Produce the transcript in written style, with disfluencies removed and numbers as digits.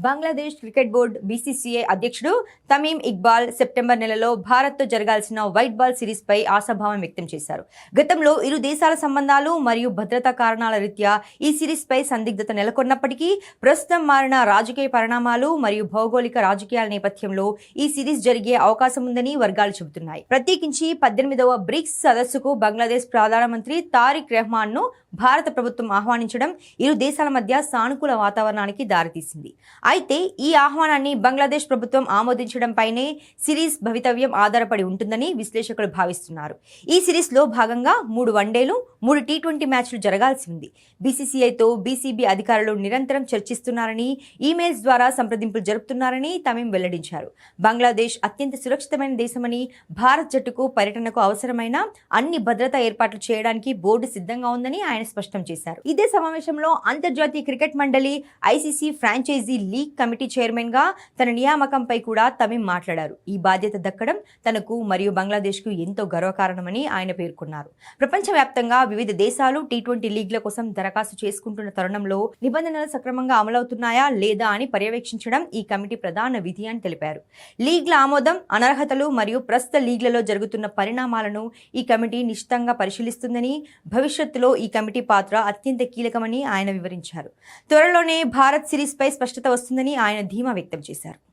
Bangladesh cricket board BCCI అధ్యక్షుడు Tamim Iqbal September నెలలో భారత్తో జరగాల్సిన వైట్ బాల్ సిరీస్పై ఆశాభావం వ్యక్తం చేశారు. గతంలో ఇరు దేశాల సంబంధాలు మరియు భద్రతా కారణాల రీత్యా ఈ సిరీస్పై సందిగ్ధత నెలకొన్నప్పటికీ ప్రస్తుతం మారిన రాజకీయ పరిణామాలు మరియు భౌగోళిక రాజకీయాల నేపథ్యంలో ఈ సిరీస్ జరిగే అవకాశం ఉందని వర్గాలు చెబుతున్నాయి. ప్రత్యేకించి 18వ బ్రిక్స్ సదస్సుకు బంగ్లాదేశ్ ప్రధానమంత్రి తారిక్ రెహమాన్ ను భారత ప్రభుత్వం ఆహ్వానించడం ఇరు దేశాల మధ్య సానుకూల వాతావరణానికి దారితీసింది. అయితే ఈ ఆహ్వానాన్ని బంగ్లాదేశ్ ప్రభుత్వం ఆమోదించడంపైనే సిరీస్ భవితవ్యం ఆధారపడి ఉంటుందని విశ్లేషకులు భావిస్తున్నారు. ఈ సిరీస్లో భాగంగా 3 వన్డేలు 3 టీ20 మ్యాచ్లు జరగాల్సి ఉంది. బీసీసీఐతో బీసీబీ అధికారులు నిరంతరం చర్చిస్తున్నారని, ఈమెయిల్స్ ద్వారా సంప్రదింపులు జరుపుతున్నారని తమీమ్ వెల్లడించారు. బంగ్లాదేశ్ అత్యంత సురక్షితమైన దేశమని, భారత్ జట్టుకు పర్యటనకు అవసరమైన అన్ని భద్రతా ఏర్పాట్లు చేయడానికి బోర్డు సిద్ధంగా ఉందని ఆయన స్పష్టం చేశారు. ఇదే సమావేశంలో అంతర్జాతీయ క్రికెట్ మండలి ICC franchise league committee chairman గా తన నియామకంపై కూడా తమీమ్ మాట్లాడారు. ఈ బాధ్యత దక్కడం తనకు మరియు బంగ్లాదేశ్ కు ఎంతో గర్వకారణమని ఆయన పేర్కొన్నారు. ప్రపంచవ్యాప్తంగా వివిధ దేశాలు టీ20 లీగ్ల కోసం దరఖాస్తు చేసుకుంటున్న తరుణంలో నిబంధనలు సక్రమంగా అమలవుతున్నాయా లేదా అని పర్యవేక్షించడం ఈ కమిటీ ప్రధాన విధి అని తెలిపారు. లీగ్ల ఆమోదం, అనర్హతలు మరియు ప్రస్తుత లీగ్లలో జరుగుతున్న పరిణామాలను ఈ కమిటీ నిశితంగా పరిశీలిస్తుందని, భవిష్యత్తులో ఈ కమిటీ పాత్ర అత్యంత కీలకమని ఆయన వివరించారు. త్వరలోనే భారత్ సిరీస్ పై స్పష్టత వస్తుందని ఆయన ధీమా వ్యక్తం చేశారు.